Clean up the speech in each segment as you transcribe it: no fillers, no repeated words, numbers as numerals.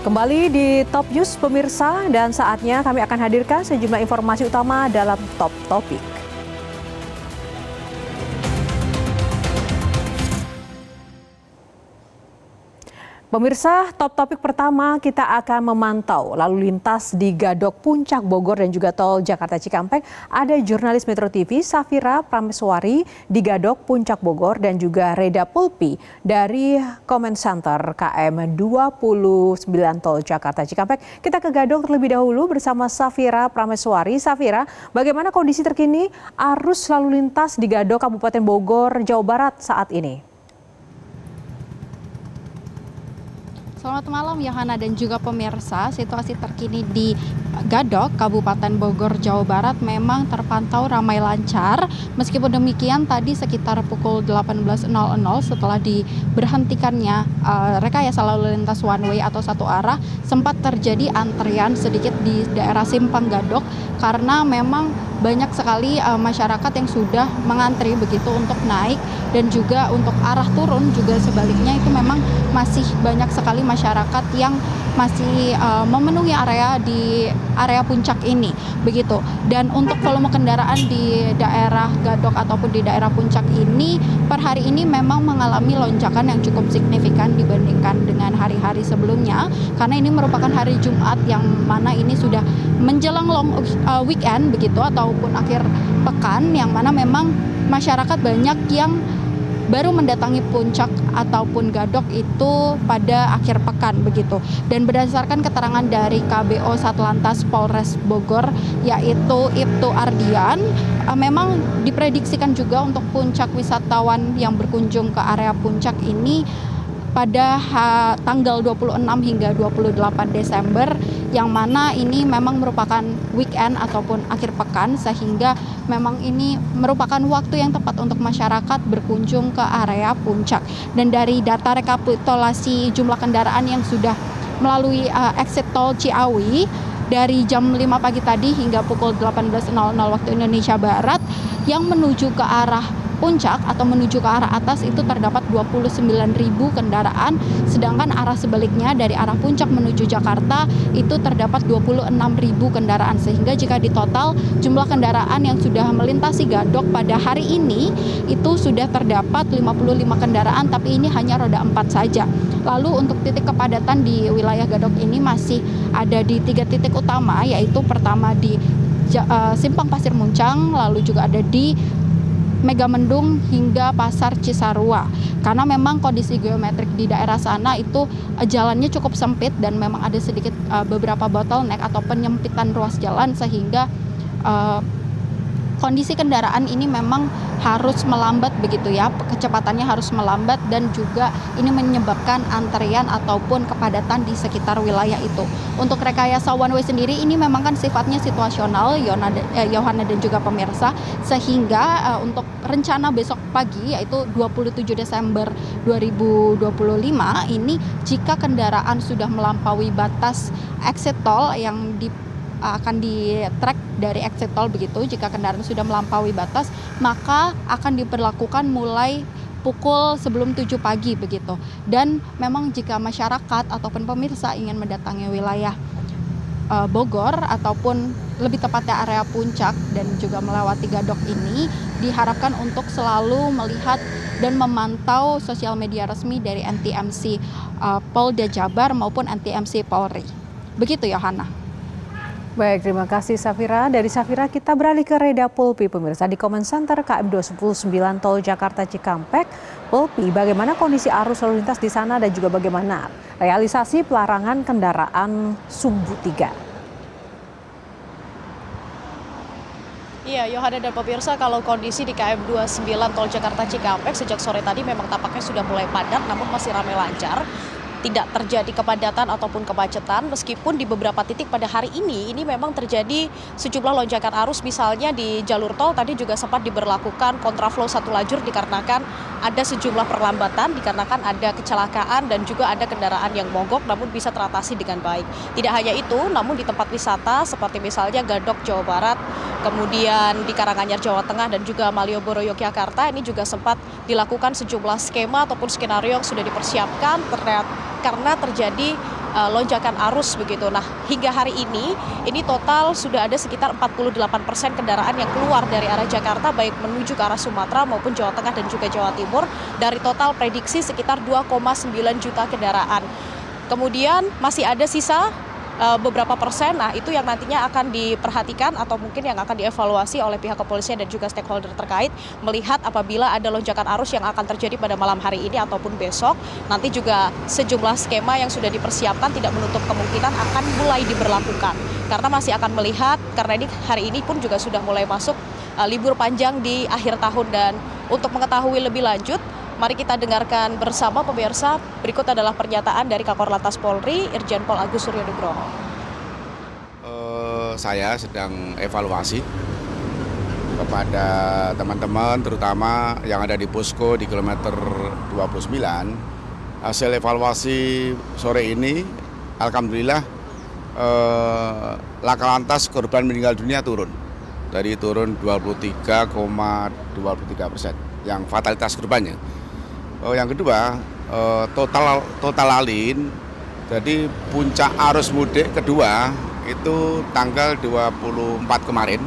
Kembali di Top News pemirsa, dan saatnya kami akan hadirkan sejumlah informasi utama dalam Top Topik. Pemirsa, top topik pertama kita akan memantau lalu lintas di Gadok Puncak Bogor dan juga tol Jakarta Cikampek. Ada jurnalis Metro TV Safira Prameswari di Gadok Puncak Bogor dan juga Reda Pulpi dari Comment Center KM 29 tol Jakarta Cikampek. Kita ke Gadok terlebih dahulu bersama Safira Prameswari. Safira, bagaimana kondisi terkini arus lalu lintas di Gadok Kabupaten Bogor, Jawa Barat saat ini? Selamat malam Yohana dan juga pemirsa. Situasi terkini di Gadok, Kabupaten Bogor, Jawa Barat memang terpantau ramai lancar. Meskipun demikian tadi sekitar pukul 18.00 setelah diberhentikannya rekayasa lalu lintas one way atau satu arah, sempat terjadi antrian sedikit di daerah Simpang Gadok karena memang banyak sekali masyarakat yang sudah mengantri begitu untuk naik, dan juga untuk arah turun juga sebaliknya itu memang masih banyak sekali masyarakat yang masih memenuhi area puncak ini begitu. Dan untuk volume kendaraan di daerah Gadok ataupun di daerah puncak ini per hari ini memang mengalami lonjakan yang cukup signifikan dibandingkan dengan hari-hari sebelumnya, karena ini merupakan hari Jumat yang mana ini sudah menjelang weekend begitu ataupun akhir pekan, yang mana memang masyarakat banyak yang baru mendatangi puncak ataupun Gadok itu pada akhir pekan begitu. Dan berdasarkan keterangan dari KBO Satlantas Polres Bogor yaitu Ibtu Ardian, memang diprediksikan juga untuk puncak wisatawan yang berkunjung ke area puncak ini pada tanggal 26 hingga 28 Desember, yang mana ini memang merupakan weekend ataupun akhir pekan, sehingga memang ini merupakan waktu yang tepat untuk masyarakat berkunjung ke area puncak. Dan dari data rekapitulasi jumlah kendaraan yang sudah melalui exit tol Ciawi dari jam 5 pagi tadi hingga pukul 18.00 waktu Indonesia Barat, yang menuju ke arah puncak atau menuju ke arah atas itu terdapat 29.000 kendaraan, sedangkan arah sebaliknya dari arah puncak menuju Jakarta itu terdapat 26.000 kendaraan, sehingga jika ditotal jumlah kendaraan yang sudah melintasi Gadok pada hari ini itu sudah terdapat 55 kendaraan, tapi ini hanya roda 4 saja. Lalu untuk titik kepadatan di wilayah Gadok ini masih ada di 3 titik utama, yaitu pertama di Simpang Pasir Muncang, lalu juga ada di Megamendung hingga Pasar Cisarua, karena memang kondisi geometrik di daerah sana itu jalannya cukup sempit dan memang ada sedikit beberapa bottleneck atau penyempitan ruas jalan, sehingga kondisi kendaraan ini memang harus melambat begitu ya, kecepatannya harus melambat, dan juga ini menyebabkan antrian ataupun kepadatan di sekitar wilayah itu. Untuk rekayasa one way sendiri ini memang kan sifatnya situasional, Yohana dan juga pemirsa, sehingga untuk rencana besok pagi yaitu 27 Desember 2025 ini jika kendaraan sudah melampaui batas exit tol yang akan di-track dari exit tol begitu, jika kendaraan sudah melampaui batas maka akan diberlakukan mulai pukul sebelum 7 pagi begitu. Dan memang jika masyarakat ataupun pemirsa ingin mendatangi wilayah Bogor ataupun lebih tepatnya area puncak dan juga melewati Gadok ini, diharapkan untuk selalu melihat dan memantau sosial media resmi dari NTMC Polda Jabar maupun NTMC Polri. Begitu Yohana. Baik, terima kasih Safira. Dari Safira kita beralih ke Reda Pulpi pemirsa di Comment Center KM 29 tol Jakarta Cikampek. Pulpi, bagaimana kondisi arus lalu lintas di sana dan juga bagaimana realisasi pelarangan kendaraan sumbu 3? Iya, Yohana dan pemirsa, kalau kondisi di KM 29 tol Jakarta Cikampek sejak sore tadi memang tampaknya sudah mulai padat, namun masih ramai lancar. Tidak terjadi kepadatan ataupun kemacetan, meskipun di beberapa titik pada hari ini memang terjadi sejumlah lonjakan arus. Misalnya di jalur tol tadi juga sempat diberlakukan kontraflow satu lajur dikarenakan ada sejumlah perlambatan, dikarenakan ada kecelakaan dan juga ada kendaraan yang mogok, namun bisa teratasi dengan baik. Tidak hanya itu, namun di tempat wisata seperti misalnya Gadok Jawa Barat, kemudian di Karanganyar Jawa Tengah dan juga Malioboro Yogyakarta, ini juga sempat dilakukan sejumlah skema ataupun skenario yang sudah dipersiapkan karena terjadi lonjakan arus begitu. Nah, hingga hari ini total sudah ada sekitar 48% kendaraan yang keluar dari arah Jakarta baik menuju ke arah Sumatera maupun Jawa Tengah dan juga Jawa Timur dari total prediksi sekitar 2,9 juta kendaraan. Kemudian masih ada sisa beberapa persen, nah itu yang nantinya akan diperhatikan atau mungkin yang akan dievaluasi oleh pihak kepolisian dan juga stakeholder terkait melihat apabila ada lonjakan arus yang akan terjadi pada malam hari ini ataupun besok. Nanti juga sejumlah skema yang sudah dipersiapkan tidak menutup kemungkinan akan mulai diberlakukan karena masih akan melihat, karena ini hari ini pun juga sudah mulai masuk libur panjang di akhir tahun. Dan untuk mengetahui lebih lanjut, mari kita dengarkan bersama pemirsa. Berikut adalah pernyataan dari Kakor Lantas Polri, Irjen Pol Agus Suryo Nugroho. Saya sedang evaluasi kepada teman-teman, terutama yang ada di posko di kilometer 29. Hasil evaluasi sore ini, alhamdulillah laka lantas korban meninggal dunia turun. Dari turun 23,23%, yang fatalitas korbannya. Yang kedua, total lalin, jadi puncak arus mudik kedua itu tanggal 24 kemarin,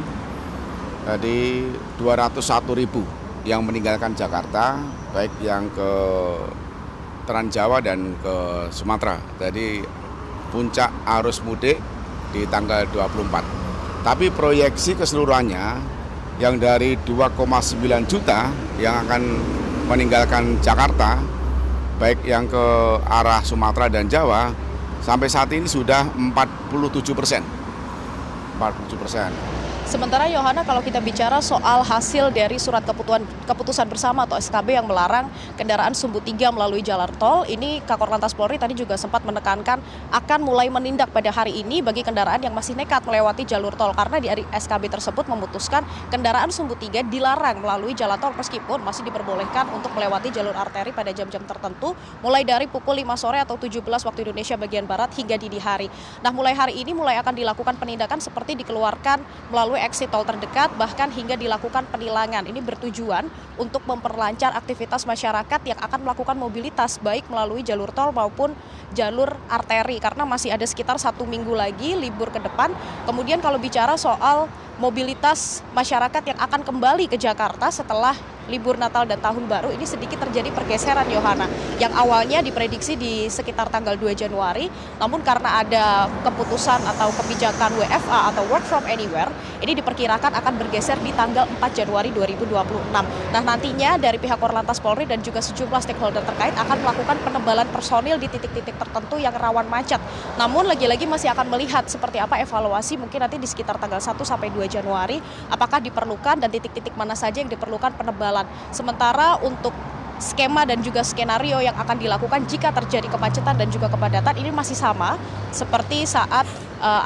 jadi 201.000 yang meninggalkan Jakarta, baik yang ke Trans Jawa dan ke Sumatera. Jadi puncak arus mudik di tanggal 24. Tapi proyeksi keseluruhannya yang dari 2,9 juta yang akan meninggalkan Jakarta, baik yang ke arah Sumatera dan Jawa, sampai saat ini sudah 47%. Sementara Yohana, kalau kita bicara soal hasil dari surat keputusan bersama atau SKB yang melarang kendaraan sumbu 3 melalui jalan tol, ini Kakor Lantas Polri tadi juga sempat menekankan akan mulai menindak pada hari ini bagi kendaraan yang masih nekat melewati jalur tol, karena di SKB tersebut memutuskan kendaraan sumbu 3 dilarang melalui jalan tol meskipun masih diperbolehkan untuk melewati jalur arteri pada jam-jam tertentu mulai dari pukul 5 sore atau 17 waktu Indonesia bagian Barat hingga dini hari. Nah, mulai hari ini akan dilakukan penindakan seperti dikeluarkan melalui exit tol terdekat, bahkan hingga dilakukan penilangan. Ini bertujuan untuk memperlancar aktivitas masyarakat yang akan melakukan mobilitas baik melalui jalur tol maupun jalur arteri, karena masih ada sekitar 1 minggu lagi libur ke depan. Kemudian kalau bicara soal mobilitas masyarakat yang akan kembali ke Jakarta setelah libur Natal dan Tahun Baru, ini sedikit terjadi pergeseran, Yohana, yang awalnya diprediksi di sekitar tanggal 2 Januari, namun karena ada keputusan atau kebijakan WFA atau Work From Anywhere, ini diperkirakan akan bergeser di tanggal 4 Januari 2026. Nah, nantinya dari pihak Korlantas Polri dan juga sejumlah stakeholder terkait akan melakukan penebalan personil di titik-titik tertentu yang rawan macet. Namun lagi-lagi masih akan melihat seperti apa evaluasi mungkin nanti di sekitar tanggal 1 sampai 2 Januari, apakah diperlukan dan titik-titik mana saja yang diperlukan penebalan. Sementara untuk skema dan juga skenario yang akan dilakukan jika terjadi kemacetan dan juga kepadatan ini masih sama seperti saat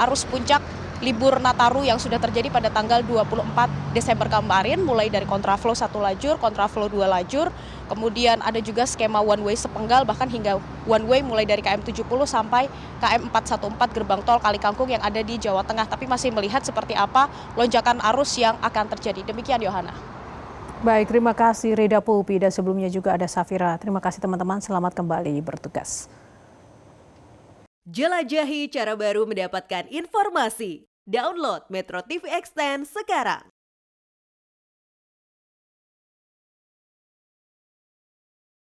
arus puncak libur Nataru yang sudah terjadi pada tanggal 24 Desember kemarin, mulai dari kontraflow 1 lajur, kontraflow 2 lajur, kemudian ada juga skema one way sepenggal, bahkan hingga one way mulai dari KM 70 sampai KM 414 gerbang tol Kali Kangkung yang ada di Jawa Tengah, tapi masih melihat seperti apa lonjakan arus yang akan terjadi. Demikian, Yohana. Baik, terima kasih Reda Pulpi, dan sebelumnya juga ada Safira. Terima kasih teman-teman, selamat kembali bertugas. Jelajahi cara baru mendapatkan informasi. Download Metro TV Extend sekarang.